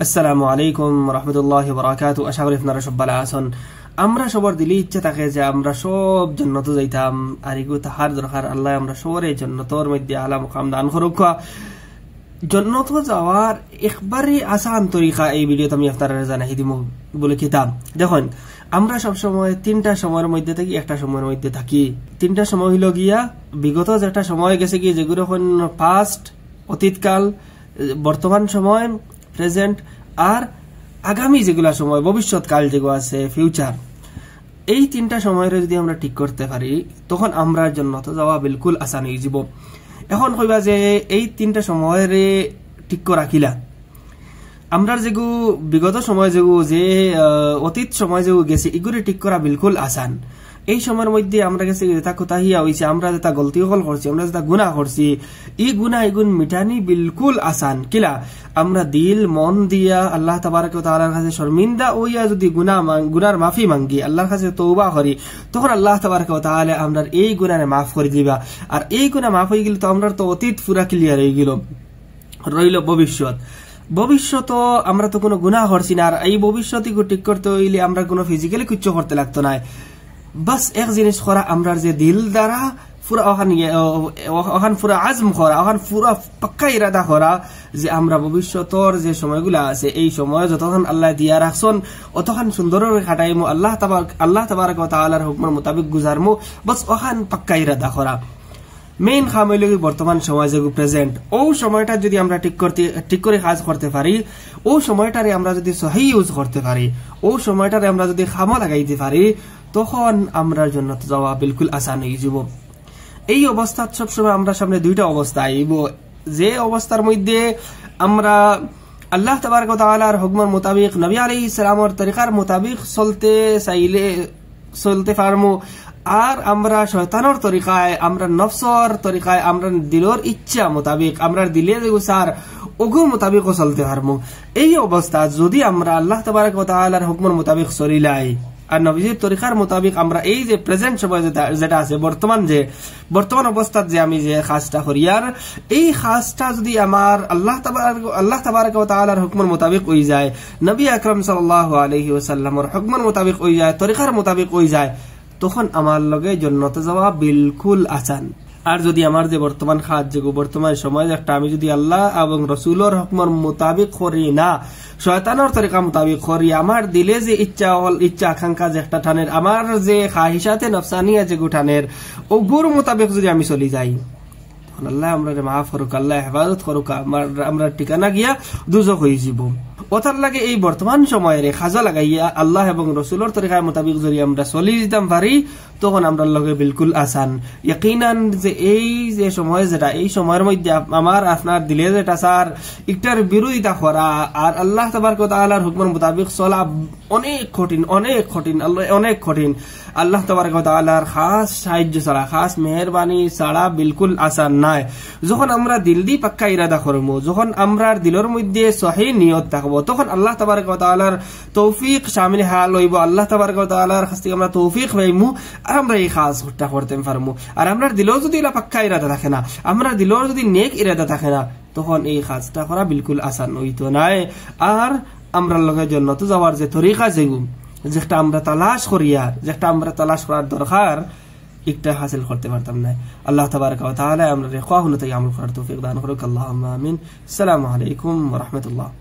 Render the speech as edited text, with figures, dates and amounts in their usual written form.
আসসালামু আলাইকুম রহমতুল্লাহি ওয়া বারাকাতুহু। আশা করি আপনারা সব ভালো আছেন। আমরা সবার দিলে ইচ্ছা থাকে যে আমরা সব জান্নাতে যাইতাম, আর এগুলো তাহার দরকার। আল্লাহ আমরা সবারই জান্নাতের মধ্যে আলা মুকাম দান করুক। জান্নাত যাওয়ার একবারে আসান তরিকা এই ভিডিওতে আমি আপনারা জানাই দিব বলে কিতাব। দেখুন, আমরা সব সময় তিনটা সময়ের মধ্যে থাকি, একটা সময়ের মধ্যে থাকি। তিনটা সময় হইল গিয়া বিগত যেটা সময় গেছে কি, যেগুলো এখন পাস্ট অতীতকাল, বর্তমান সময় প্রেজেন্ট, আর আগামী যেগুলা সময় ভবিষ্যৎকাল যেগুলো আছে ফিউচার। এই তিনটা সময়ের যদি আমরা ঠিক করতে পারি তখন আমরা জান্নাতে যাওয়া বিলকুল আসান হয়ে যাব। এখন কইবা যে এই তিনটা সময়ের ঠিক করা কিলা, আমরা যেগু বিগত সময় যেগু যে অতীত সময় যেগু গেছে এগুলি ঠিক করা বিলকুল আসান। এই সময়ের মধ্যে আমরা গেছে যেটা কোথা হিয়া হয়েছে, আমরা যেটা গলতি হল করছি, আমরা যেটা গুনাহ করছি, এই গুনাহ এগুন মিটানি বিলকুল আসান। কিলা আমরা দিল মন দিয়া আল্লাহ তাবারক ওয়া তাআলার কাছে শর্মিন্দা হইয়া যদি গুনার মাফি মাঙ্গি, আল্লাহর কাছে তওবা করি, তখন আল্লাহ তাবারক ওয়া তাআলা আমরা এই গুনাহ মাফ করে দিবা। আর এই গুনাহ মাফ হয়ে গেলে তো আমরা তো অতীত পুরা ক্লিয়ার হয়ে গেল, রইল ভবিষ্যৎ আমরা তো কোনো গুনাহ করছি না। আর এই ভবিষ্যৎ ঠিক করতে হইলে আমরা কোনো ফিজিক্যালি কিচ্ছু করতে লাগতো না। বাস এক জিনিস করা, আমরা যে দিল দ্বারা পুরা ওখান পুরা আজম করা, ওখান পুরা পাক্কা ইরাদা করা যে আমরা ভবিষ্যতের যে সময়গুলা আছে এই সময় যতক্ষণ আল্লাহ দিয়া রাখছেন অতক্ষণ সুন্দর কাটাইমু, আল্লাহ তাবারক ওয়া তাআলার হুকমের মোতাবেক গুজারমু। বাস ওখান পাক্কা ইরাদা করা। মেইন কাম হইল বর্তমান সময় যে প্রেজেন্ট, ও সময়টা যদি আমরা ঠিক করে কাজ করতে পারি, ও সময়টারে আমরা যদি সহি ইউজ করতে পারি, ও সময়টারে আমরা যদি খামো লাগাইতে পারি, তখন আমরা জন্য যাওয়া বিলকুল আসান হয়ে যাব। এই অবস্থা সবসময় আমরা সামনে দুইটা অবস্থা আইব, যে অবস্থার মধ্যে আমরা আল্লাহ তাবারক ওয়া তাআলার হুকমের মোতাবেক নবী আলাইহিস সালামের তরিকার মোতাবেক চলতে চাইলে চলতে পারমু, আর আমরা শয়তানের তরিকায়, আমরা নফসর তরিকায়, আমরা দিলের ইচ্ছা মোতাবেক, আমরা দিলে যেগুসার ওগো মোতাবেক চলতে পারমু। এই অবস্থা যদি আমরা আল্লাহ তাবারক ওয়া তাআলার হুকমের মোতাবেক চলিলাই আর নবীজির তরিকার মোতাবেক আমরা এই যে প্রেজেন্ট সময় যেটা আছে, বর্তমান অবস্থা যে আমি যে কাজটা করি, আর এই কাজটা যদি আমার আল্লাহ তাবারক ওয়া তাআলার হুকমের মোতাবেক হয়ে যায়, নবী আকরাম সাল্লাল্লাহু আলাইহি ওয়াসাল্লামের হুকমের মোতাবেক হয়ে যায়, তরিকার মোতাবেক হয়ে যায়, তখন আমার লগে জান্নাতে যাওয়া বিলকুল আসান। আর যদি আমার যে বর্তমান কাজ যেগো বর্তমান সময় একটা আমি যদি আল্লাহ এবং রসুলের হুকমের মোতাবেক করি না, শয়তানের তরিকা মোতাবেক করি, আমার দিলে যে ইচ্ছা আকাঙ্ক্ষা যে একটা টানের, আমার যে খাহিশাতে নফসানিয়া যে গুঠানের ওগুর মোতাবেক যদি আমি চলি যাই, আল্লাহ আমরা মাফ করুক, আল্লাহ হেফাজত করুক, আমরা ঠিকানা গিয়া দুজক হয়ে যাব। ওটার লাগে এই বর্তমান সময়ের খাজা লাগাইয়া আল্লাহ এবং রসুলের তরিকার মোতাবেক যদি আমরা চলি যেতাম পারি, তখন আমরা লগে বিলকুল আসান। ইয়াকিনান যে এই যে সময় যেটা, এই সময়ের মধ্যে আমার আপনার দিলে যেটা স্যার একটার বিরোধিতা করা আর আল্লাহ তাবারক ওয়া তাআলার হুকমের মোতাবেক চলা অনেক কঠিন, অনেক কঠিন। আল্লাহ তাবারক ওয়া তাআলার খাস সাহায্য ছাড়া, খাস মেহেরবানি ছাড়া বিলকুল আসান নাই। যখন আমরা দিল দি পাক্কা ইরাদা করবো, যখন আমরা দিলের মধ্যে সহি নিয়ত থাকবো, তখন আল্লাহ তাবারক ওয়া তাআলার তৌফিক শামিল হাল হইব। আল্লাহ তাবারক ওয়া তাআলার কাছ থেকে আমরা তৌফিক পাইমু, আর আমরা এই কাজটা করতে পারবো। আর আমরা দিলেও যদি পাক্কা ইরাদা থাকে না, আমরা দিলেও যদি নেক ইরাদা থাকে না, তখন এই কাজটা করা বিলকুল আসান হইতো নাই। আর আমরা লগে জান্নাতে যাওয়ার যে তরিকা যেটা আমরা তালাশ করিয়া, যেটা আমরা তালাশ করার দরকার, একটা হাসিল করতে পারতাম না। আল্লাহ তাবারক ওয়া তাআলা আমরা রেখা হলো তাই আমল করার তৌফিক দান করুক। আল্লাহুম্মা আমিন। আসসালামু আলাইকুম ওয়া রাহমাতুল্লাহ।